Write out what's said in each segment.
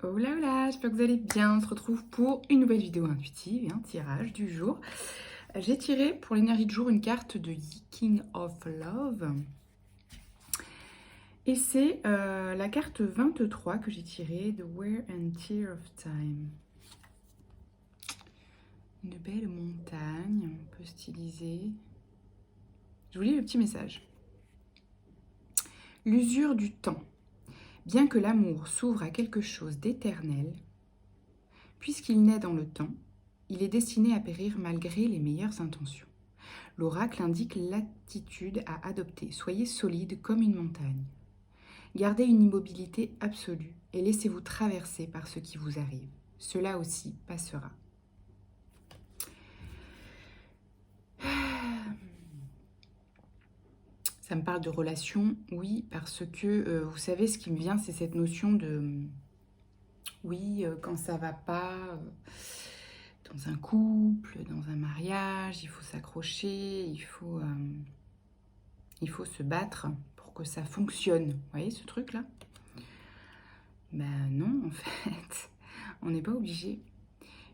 Hola hola, j'espère que vous allez bien. On se retrouve pour une nouvelle vidéo intuitive et un tirage du jour. J'ai tiré pour l'énergie de jour une carte de King of Love. Et c'est la carte 23 que j'ai tirée de Wear and Tear of Time. Une belle montagne, un peu stylisée. Je vous lis le petit message. L'usure du temps. Bien que l'amour s'ouvre à quelque chose d'éternel, puisqu'il naît dans le temps, il est destiné à périr malgré les meilleures intentions. L'oracle indique l'attitude à adopter. Soyez solide comme une montagne. Gardez une immobilité absolue et laissez-vous traverser par ce qui vous arrive. Cela aussi passera. Ça me parle de relation, oui, parce que vous savez, ce qui me vient, c'est cette notion de oui, quand ça va pas, dans un couple, dans un mariage, il faut s'accrocher, il faut se battre pour que ça fonctionne. Vous voyez ce truc-là? Ben non, en fait, on n'est pas obligé.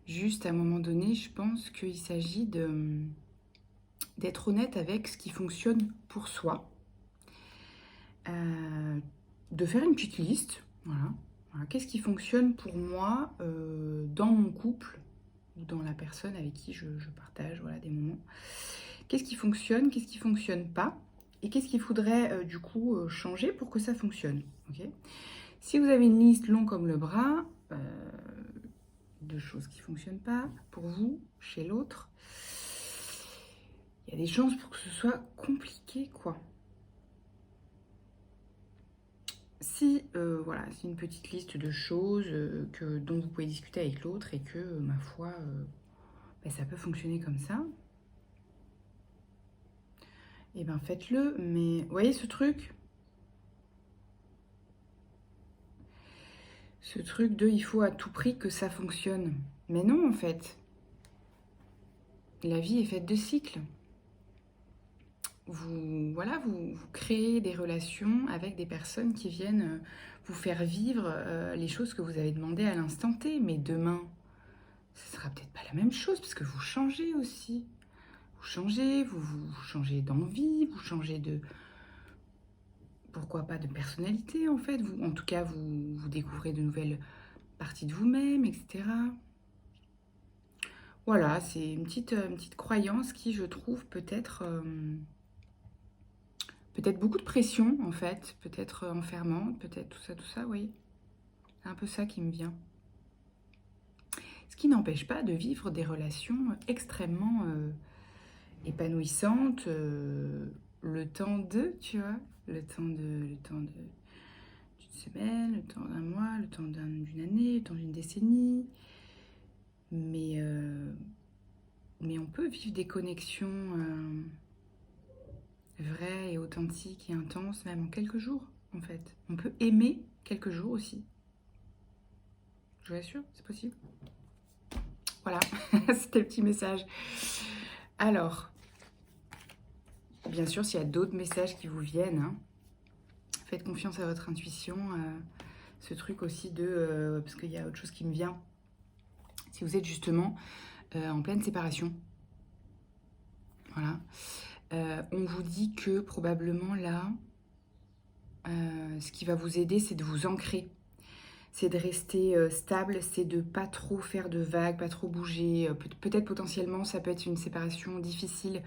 Juste à un moment donné, je pense qu'il s'agit d'être honnête avec ce qui fonctionne pour soi. De faire une petite liste, voilà. Qu'est-ce qui fonctionne pour moi dans mon couple ou dans la personne avec qui je partage des moments. Qu'est-ce qui fonctionne pas, et qu'est-ce qu'il faudrait du coup changer pour que ça fonctionne. Okay, si vous avez une liste longue comme le bras de choses qui ne fonctionnent pas pour vous, chez l'autre, il y a des chances pour que ce soit compliqué, quoi. Si voilà, c'est une petite liste de choses dont vous pouvez discuter avec l'autre et que, ma foi, ça peut fonctionner comme ça, et ben faites-le. Mais vous voyez ce truc de il faut à tout prix que ça fonctionne. Mais non, en fait. La vie est faite de cycles. Vous créez des relations avec des personnes qui viennent vous faire vivre les choses que vous avez demandées à l'instant T. Mais demain, ce sera peut-être pas la même chose parce que vous changez aussi. Vous changez, vous changez d'envie, vous changez de... Pourquoi pas de personnalité, en fait. En tout cas, vous découvrez de nouvelles partie de vous-même, etc. Voilà, c'est une petite croyance qui, je trouve, peut-être beaucoup de pression, en fait, peut-être enfermante, peut-être tout ça, oui. C'est un peu ça qui me vient. Ce qui n'empêche pas de vivre des relations extrêmement épanouissantes, le temps de, tu vois, le temps d'une semaine, le temps d'un mois, le temps d'une année, le temps d'une décennie. Mais on peut vivre des connexions vraies et authentiques et intenses, même en quelques jours, en fait. On peut aimer quelques jours aussi. Je vous assure, c'est possible. Voilà, c'était le petit message. Alors, bien sûr, s'il y a d'autres messages qui vous viennent, hein, faites confiance à votre intuition. Ce truc aussi de... parce qu'il y a autre chose qui me vient. Si vous êtes justement en pleine séparation, voilà, on vous dit que probablement là, ce qui va vous aider, c'est de vous ancrer. C'est de rester stable, c'est de pas trop faire de vagues, pas trop bouger. Peut-être potentiellement, ça peut être une séparation difficile,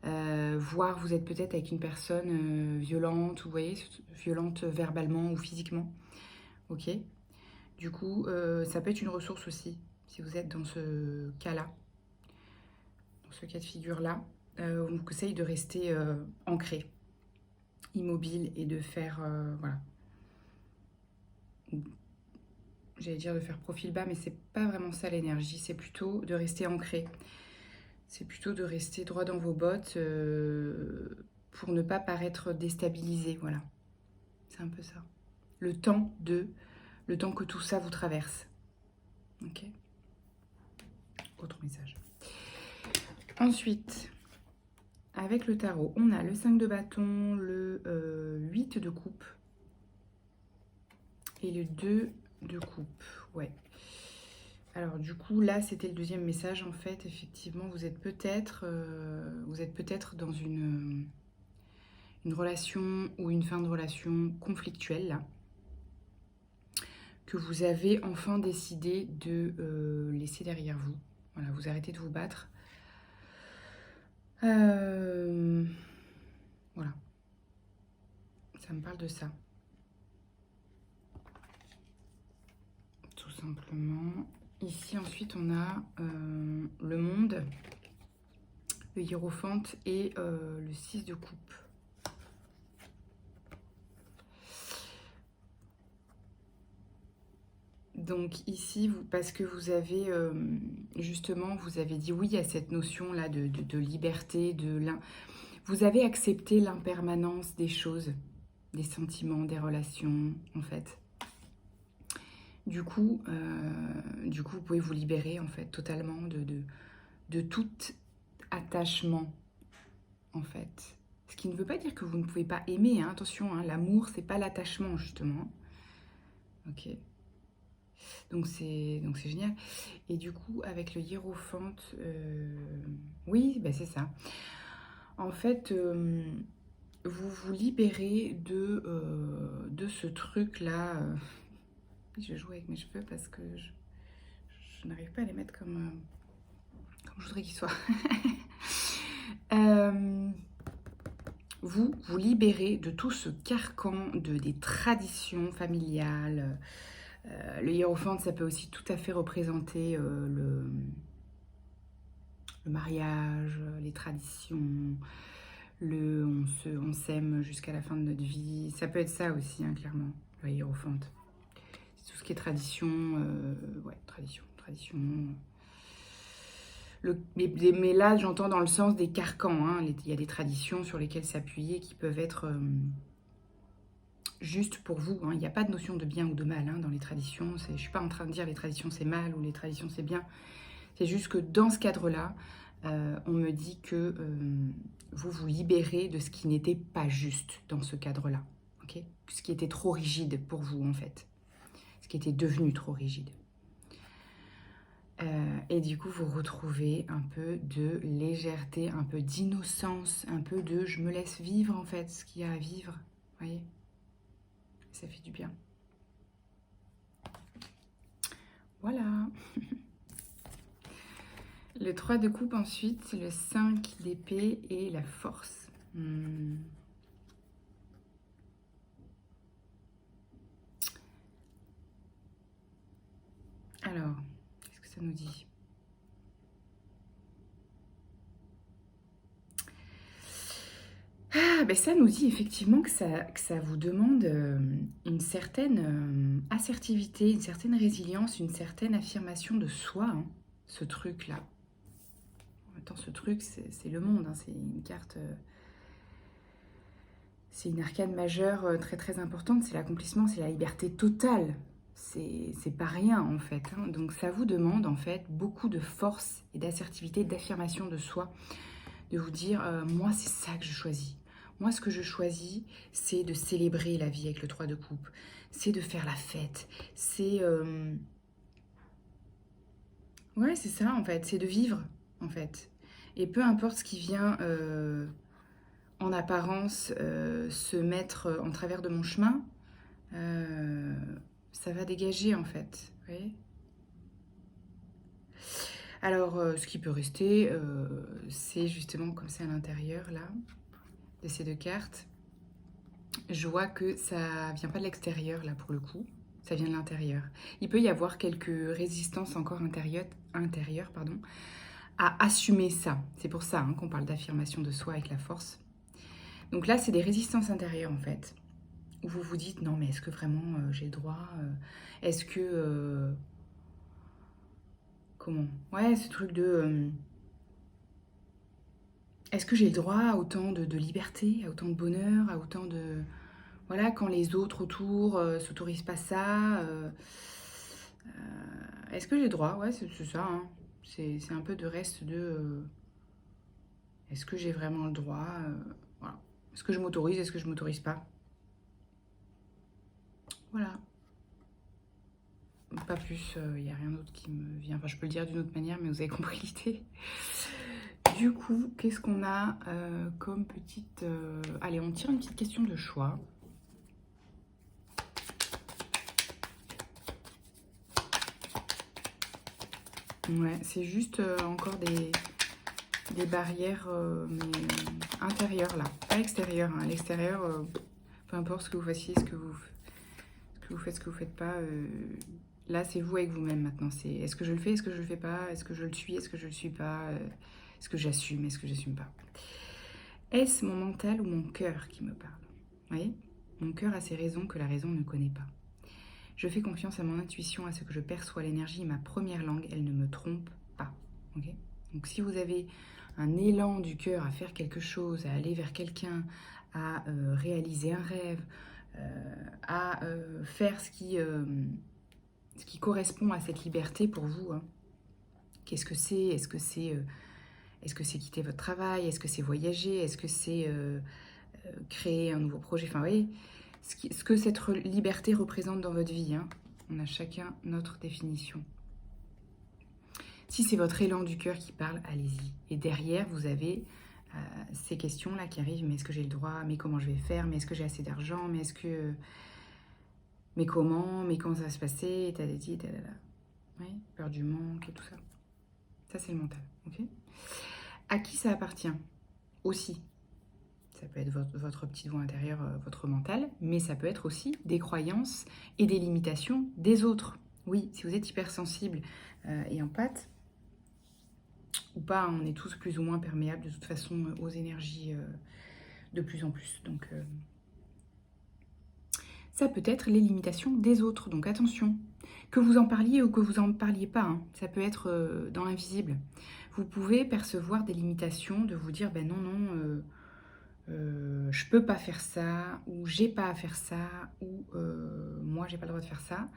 voire vous êtes peut-être avec une personne violente, vous voyez, violente verbalement ou physiquement. Ok. Du coup, ça peut être une ressource aussi, si vous êtes dans ce cas-là, dans ce cas de figure-là. On vous conseille de rester ancré, immobile et de faire, voilà. J'allais dire de faire profil bas, mais c'est pas vraiment ça l'énergie, c'est plutôt de rester ancré. C'est plutôt de rester droit dans vos bottes pour ne pas paraître déstabilisé, voilà. C'est un peu ça. Le temps que tout ça vous traverse. Ok. Autre message. Ensuite, avec le tarot, on a le 5 de bâton, le 8 de coupe et le 2 de coupe, ouais. Alors du coup, là, c'était le deuxième message. En fait, effectivement, vous êtes peut-être dans une relation ou une fin de relation conflictuelle, là, que vous avez enfin décidé de laisser derrière vous. Voilà, vous arrêtez de vous battre. Voilà, ça me parle de ça. Tout simplement. Ici, ensuite, on a le monde, le hiérophante et le 6 de coupe. Donc ici, parce que vous avez, justement, vous avez dit oui à cette notion-là de liberté, vous avez accepté l'impermanence des choses, des sentiments, des relations, en fait. Du coup, vous pouvez vous libérer, en fait, totalement de tout attachement, en fait. Ce qui ne veut pas dire que vous ne pouvez pas aimer, hein. Attention, hein, l'amour, c'est pas l'attachement, justement. Ok. Donc c'est génial. Et du coup, avec le hiérophante, oui, bah c'est ça. En fait, vous vous libérez de ce truc-là. Je joue avec mes cheveux parce que je n'arrive pas à les mettre comme je voudrais qu'ils soient. Vous libérez de tout ce carcan des traditions familiales. Le hiérophante, ça peut aussi tout à fait représenter le mariage, les traditions, on s'aime jusqu'à la fin de notre vie. Ça peut être ça aussi, hein, clairement, le hiérophante. C'est tout ce qui est tradition, ouais, tradition. Mais là, j'entends dans le sens des carcans. Hein, il y a des traditions sur lesquelles s'appuyer qui peuvent être juste pour vous. Hein. Il n'y a pas de notion de bien ou de mal, hein, dans les traditions. Je ne suis pas en train de dire les traditions c'est mal ou les traditions c'est bien. C'est juste que dans ce cadre-là, on me dit que vous vous libérez de ce qui n'était pas juste dans ce cadre-là. Okay, ce qui était trop rigide pour vous, en fait. Ce qui était devenu trop rigide. Et du coup, vous retrouvez un peu de légèreté, un peu d'innocence, un peu de je me laisse vivre, en fait, ce qu'il y a à vivre. Vous voyez? Ça fait du bien. Voilà. Le 3 de coupe ensuite, le 5 d'épée et la force. Alors, qu'est-ce que ça nous dit? Ah, ben ça nous dit effectivement que ça vous demande une certaine assertivité, une certaine résilience, une certaine affirmation de soi, hein, ce truc-là. En même temps, ce truc, c'est le monde, hein, c'est une carte... c'est une arcane majeure très très importante, c'est l'accomplissement, c'est la liberté totale. C'est pas rien en fait. Hein. Donc ça vous demande en fait beaucoup de force et d'assertivité, d'affirmation de soi, de vous dire moi c'est ça que je choisis. Moi ce que je choisis c'est de célébrer la vie avec le 3 de coupe, c'est de faire la fête, c'est... Ouais c'est ça en fait, c'est de vivre en fait. Et peu importe ce qui vient... en apparence se mettre en travers de mon chemin, ça va dégager en fait. Vous voyez ? Alors, ce qui peut rester, c'est justement comme c'est à l'intérieur là, de ces deux cartes. Je vois que ça vient pas de l'extérieur là pour le coup, ça vient de l'intérieur. Il peut y avoir quelques résistances encore intérieures, pardon, à assumer ça. C'est pour ça hein, qu'on parle d'affirmation de soi avec la force. Donc là, c'est des résistances intérieures en fait. Où vous vous dites, non mais est-ce que vraiment j'ai le droit Est-ce que... comment Ouais, ce truc de... est-ce que j'ai le droit à autant de liberté, à autant de bonheur, à autant de... Voilà, quand les autres autour s'autorisent pas ça. Est-ce que j'ai le droit Ouais, c'est ça. Hein. C'est un peu de reste de... est-ce que j'ai vraiment le droit voilà. Est-ce que je m'autorise Est-ce que je m'autorise pas Voilà. pas plus, il n'y a rien d'autre qui me vient. Enfin, je peux le dire d'une autre manière, mais vous avez compris l'idée. Du coup, qu'est-ce qu'on a comme petite... Allez, on tire une petite question de choix. Ouais, c'est juste encore des barrières intérieures, là. Pas extérieures, hein. À l'extérieur, peu importe ce que vous fassiez, ce que vous faites, ce que vous faites pas... Là, c'est vous avec vous-même maintenant. C'est est-ce que je le fais, est-ce que je le fais pas, est-ce que je le suis, est-ce que je le suis pas, est-ce que j'assume, est-ce que j'assume pas. Est-ce mon mental ou mon cœur qui me parle? Vous voyez? Mon cœur a ses raisons que la raison ne connaît pas. Je fais confiance à mon intuition, à ce que je perçois. L'énergie est ma première langue, elle ne me trompe pas. Okay? Donc si vous avez un élan du cœur à faire quelque chose, à aller vers quelqu'un, à réaliser un rêve, à faire ce qui correspond à cette liberté pour vous, hein. Qu'est-ce que c'est? Est-ce que c'est quitter votre travail? Est-ce que c'est voyager? Est-ce que c'est créer un nouveau projet? Enfin, vous voyez, ce que cette liberté représente dans votre vie, hein. On a chacun notre définition. Si c'est votre élan du cœur qui parle, allez-y. Et derrière, vous avez ces questions-là qui arrivent. Mais est-ce que j'ai le droit? Mais comment je vais faire? Mais est-ce que j'ai assez d'argent? Mais est-ce que... Mais comment? Mais comment ça va se passer? Oui, peur du manque et tout ça. Ça, c'est le mental. Ok? À qui ça appartient? Aussi. Ça peut être votre petite voix intérieure, votre mental, mais ça peut être aussi des croyances et des limitations des autres. Oui, si vous êtes hypersensible et empathe, ou pas, on est tous plus ou moins perméables de toute façon aux énergies de plus en plus. Donc, ça peut être les limitations des autres. Donc attention, que vous en parliez ou que vous en parliez pas, hein, ça peut être dans l'invisible. Vous pouvez percevoir des limitations, de vous dire, ben non, je peux pas faire ça, ou j'ai pas à faire ça, ou moi j'ai pas le droit de faire ça,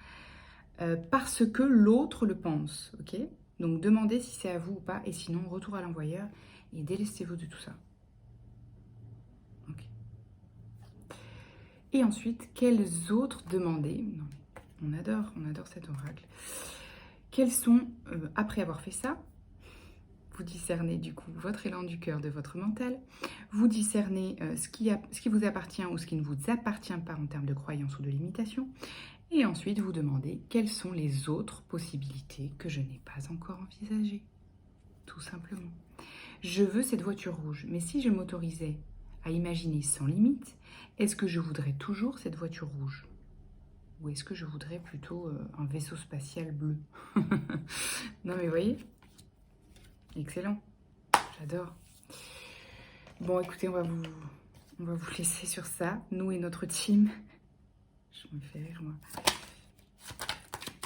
parce que l'autre le pense, ok? Donc demandez si c'est à vous ou pas, et sinon retour à l'envoyeur et délestez-vous de tout ça. Okay. Et ensuite, quels autres demander? Non, on adore cet oracle. Quels sont, après avoir fait ça, vous discernez du coup votre élan du cœur de votre mental, vous discernez ce qui vous appartient ou ce qui ne vous appartient pas en termes de croyances ou de limitations, et ensuite vous demandez quelles sont les autres possibilités que je n'ai pas encore envisagées. Tout simplement. Je veux cette voiture rouge, mais si je m'autorisais à imaginer sans limite, est-ce que je voudrais toujours cette voiture rouge? Ou est-ce que je voudrais plutôt un vaisseau spatial bleu? Non mais vous voyez? Excellent, j'adore. Bon, écoutez, on va vous laisser sur ça, nous et notre team. Je me fais rire, moi.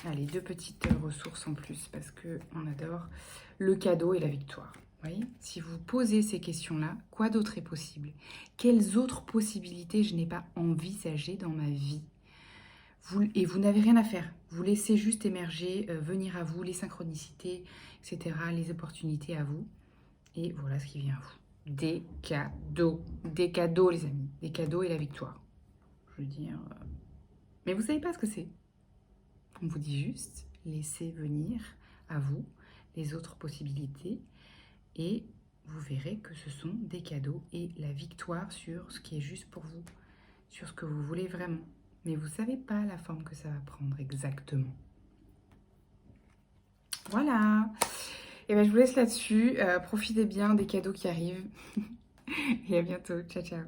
Allez, 2 petites ressources en plus, parce qu'on adore le cadeau et la victoire. Vous voyez? Si vous posez ces questions-là, quoi d'autre est possible? Quelles autres possibilités je n'ai pas envisagées dans ma vie? Et vous n'avez rien à faire. Vous laissez juste émerger, venir à vous, les synchronicités, etc., les opportunités à vous. Et voilà ce qui vient à vous. Des cadeaux, les amis. Des cadeaux et la victoire. Je veux dire... Mais vous ne savez pas ce que c'est. On vous dit juste, laissez venir à vous les autres possibilités. Et vous verrez que ce sont des cadeaux et la victoire sur ce qui est juste pour vous. Sur ce que vous voulez vraiment. Mais vous ne savez pas la forme que ça va prendre exactement. Voilà. Et bien, je vous laisse là-dessus. Profitez bien des cadeaux qui arrivent. Et à bientôt. Ciao, ciao.